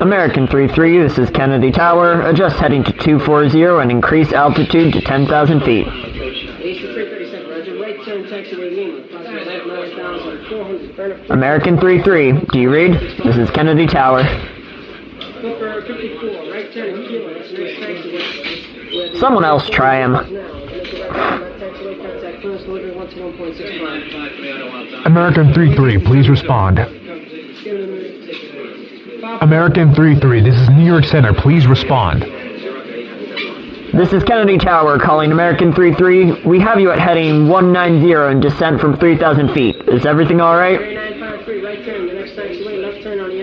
American 3-3, this is Kennedy Tower. Adjust heading to 240 and increase altitude to 10,000 feet. American 3-3, do you read? This is Kennedy Tower. Someone else try him. American 3-3, please respond. American 3-3, this is New York Center, please respond. This is Kennedy Tower calling American 3-3. We have you at heading 190 and descent from 3,000 feet. Is everything alright?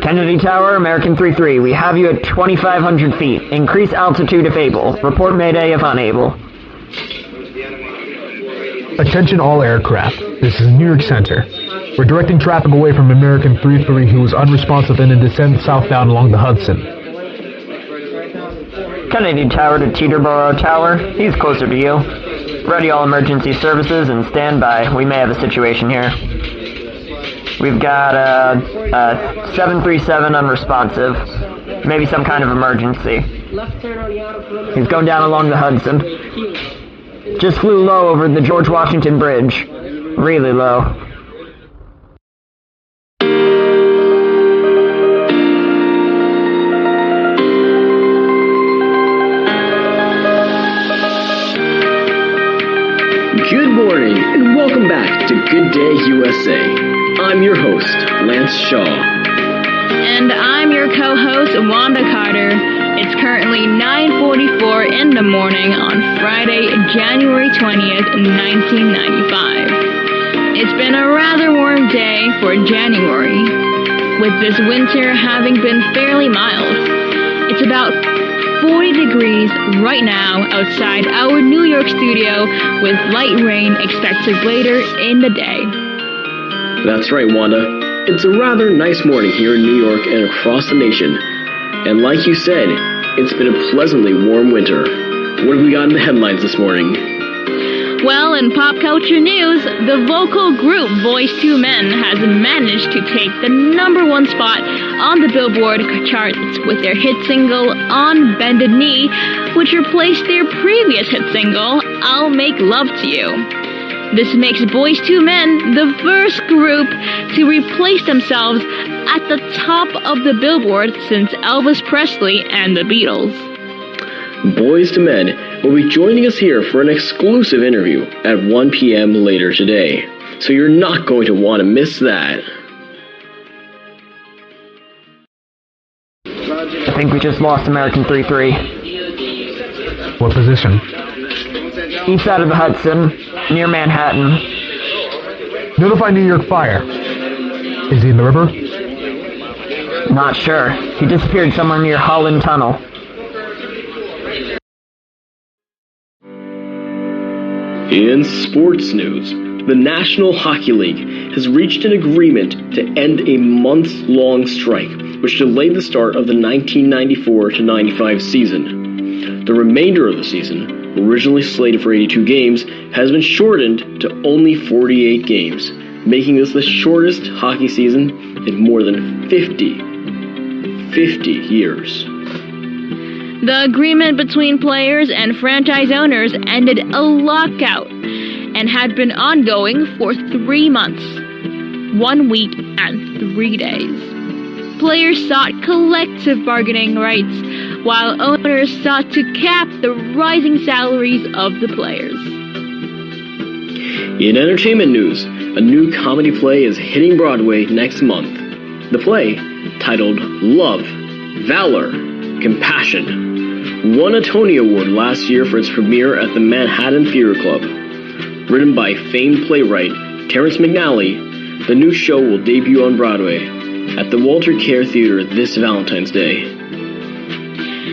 Kennedy Tower, American 3-3. We have you at 2,500 feet. Increase altitude if able. Report Mayday if unable. Attention all aircraft. This is New York Center. We're directing traffic away from American 3-3 who is unresponsive and in descent southbound along the Hudson. Kennedy Tower to Teterboro Tower. He's closer to you. Ready all emergency services and stand by. We may have a situation here. We've got a 737 unresponsive. Maybe some kind of emergency. He's going down along the Hudson. Just flew low over the George Washington Bridge. Really low. Good morning, and welcome back to Good Day USA. I'm your host, Lance Shaw. And I'm your co-host, Wanda Carter. It's currently 9:44 in the morning on Friday, January 20th, 1995. It's been a rather warm day for January, with this winter having been fairly mild. It's about 40 degrees right now outside our New York studio, with light rain expected later in the day. That's right, Wanda. It's a rather nice morning here in New York and across the nation. And like you said, it's been a pleasantly warm winter. What have we got in the headlines this morning? Well, in pop culture news, the vocal group Boyz II Men has managed to take the #1 spot on the Billboard charts with their hit single, On Bended Knee, which replaced their previous hit single, I'll Make Love to You. This makes Boyz II Men the first group to replace themselves at the top of the Billboard since Elvis Presley and the Beatles. Boyz II Men will be joining us here for an exclusive interview at 1 p.m. later today, so you're not going to want to miss that. I think we just lost American 3-3. What position? East side of the Hudson, near Manhattan. Notify New York Fire. Is he in the river? Not sure. He disappeared somewhere near Holland Tunnel. In sports news, the National Hockey League has reached an agreement to end a months-long strike, which delayed the start of the 1994-95 season. The remainder of the season, originally slated for 82 games, has been shortened to only 48 games, making this the shortest hockey season in more than 50 years. The agreement between players and franchise owners ended a lockout and had been ongoing for 3 months, 1 week and 3 days. Players sought collective bargaining rights, while owners sought to cap the rising salaries of the players. In entertainment news, a new comedy play is hitting Broadway next month. The play, titled Love, Valor, Compassion, won a Tony Award last year for its premiere at the Manhattan Theater Club. Written by famed playwright Terrence McNally, the new show will debut on Broadway at the Walter Kerr Theater this Valentine's Day.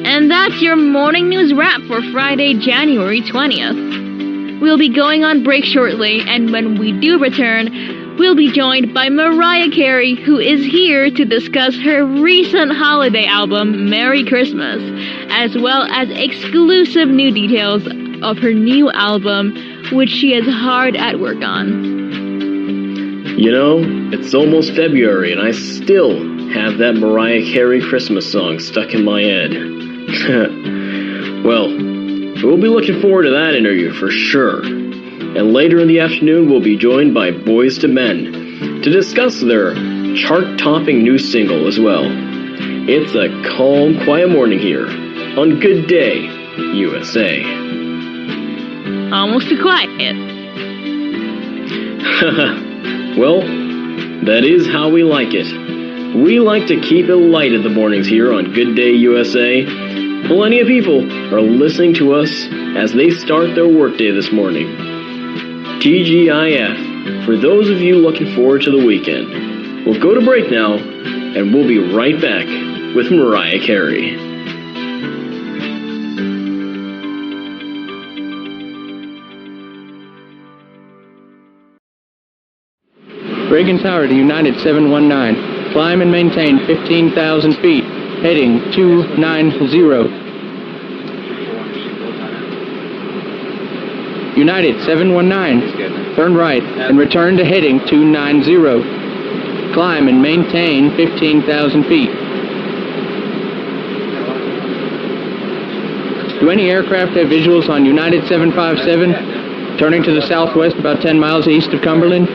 And that's your morning news wrap for Friday, January 20th. We'll be going on break shortly, and when we do return, we'll be joined by Mariah Carey, who is here to discuss her recent holiday album, Merry Christmas, as well as exclusive new details of her new album, which she is hard at work on. You know, it's almost February and I still have that Mariah Carey Christmas song stuck in my head. Well, we'll be looking forward to that interview for sure. And later in the afternoon, we'll be joined by Boyz II Men to discuss their chart-topping new single as well. It's a calm, quiet morning here on Good Day, USA. Almost too quiet. Well, that is how we like it. We like to keep it light in the mornings here on Good Day, USA. Plenty of people are listening to us as they start their workday this morning. TGIF, for those of you looking forward to the weekend. We'll go to break now, and we'll be right back with Mariah Carey. Reagan Tower to United 719. Climb and maintain 15,000 feet. Heading 290. United 719. Turn right and return to heading 290. Climb and maintain 15,000 feet. Do any aircraft have visuals on United 757? Turning to the southwest about 10 miles east of Cumberland.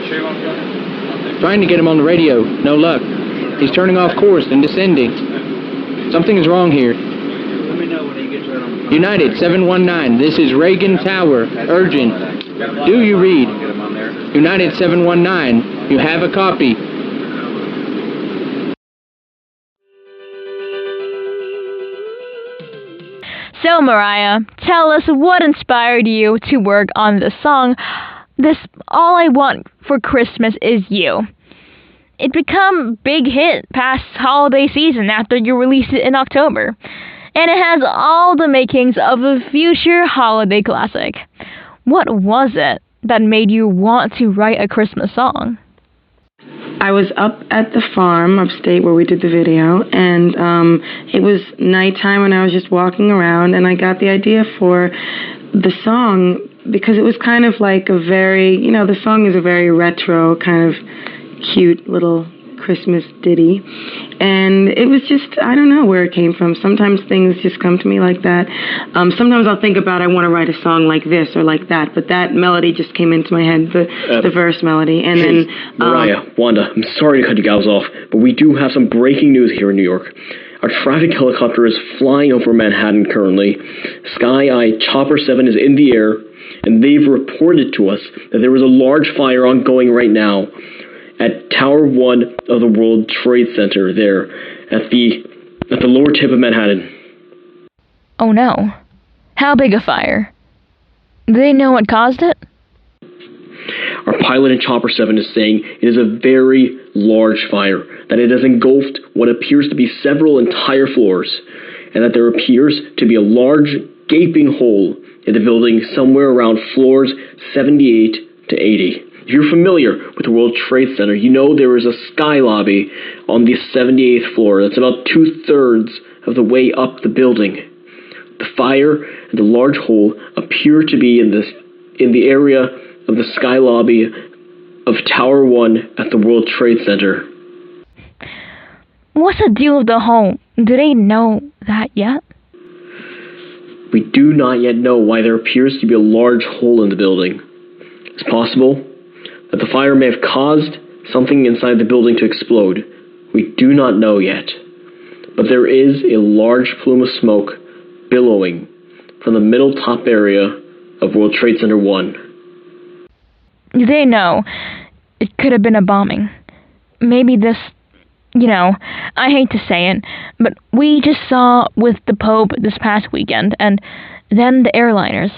Trying to get him on the radio. No luck. He's turning off course and descending. Something is wrong here. United 719, this is Reagan Tower. Urgent. Do you read? United 719, you have a copy. So, Mariah, tell us what inspired you to work on this song, this All I Want for Christmas Is You. It became a big hit past holiday season after you released it in October, and it has all the makings of a future holiday classic. What was it that made you want to write a Christmas song? I was up at the farm upstate where we did the video, and it was nighttime and I was just walking around, and I got the idea for the song because it was kind of like a very, the song is a very retro kind of cute little Christmas ditty, and it was just, I don't know where it came from. Sometimes things just come to me like that. Sometimes I'll think about I want to write a song like this or like that, but that melody just came into my head, the verse melody, and then Mariah, Wanda, I'm sorry to cut you guys off, but we do have some breaking news here in New York. Our traffic helicopter is flying over Manhattan currently. Sky Eye Chopper 7 is in the air, and they've reported to us that there is a large fire ongoing right now at Tower 1 of the World Trade Center there at the lower tip of Manhattan. Oh no. How big a fire? Do they know what caused it? Our pilot in Chopper 7 is saying it is a very large fire, that it has engulfed what appears to be several entire floors, and that there appears to be a large gaping hole in the building somewhere around floors 78 to 80. If you're familiar with the World Trade Center, you know there is a sky lobby on the 78th floor. That's about 2/3 of the way up the building. The fire and the large hole appear to be in the area of the sky lobby of Tower 1 at the World Trade Center. What's the deal with the hole? Do they know that yet? We do not yet know why there appears to be a large hole in the building. It's possible that the fire may have caused something inside the building to explode. We do not know yet. But there is a large plume of smoke billowing from the middle top area of World Trade Center 1. They know it could have been a bombing. Maybe this, I hate to say it, but we just saw with the Pope this past weekend, and then the airliners.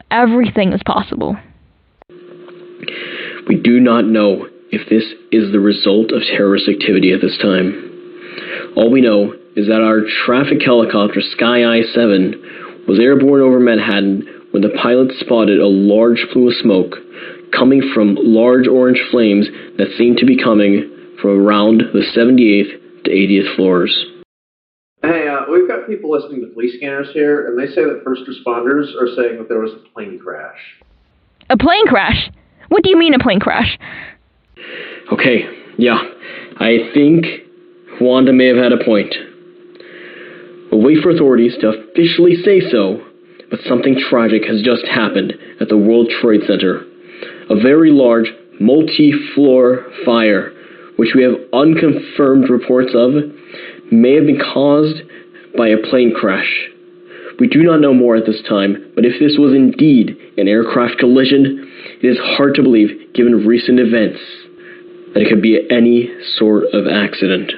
Everything is possible. We do not know if this is the result of terrorist activity at this time. All we know is that our traffic helicopter Sky Eye 7 was airborne over Manhattan when the pilot spotted a large plume of smoke coming from large orange flames that seemed to be coming from around the 78th to 80th floors. Hey, we've got people listening to police scanners here, and they say that first responders are saying that there was a plane crash. A plane crash? What do you mean a plane crash? Okay, Yeah, I think Wanda may have had a point. We'll wait for authorities to officially say so, but something tragic has just happened at the World Trade Center. A very large, multi-floor fire, which we have unconfirmed reports of, may have been caused by a plane crash. We do not know more at this time, but if this was indeed an aircraft collision, it is hard to believe, given recent events, that it could be any sort of accident.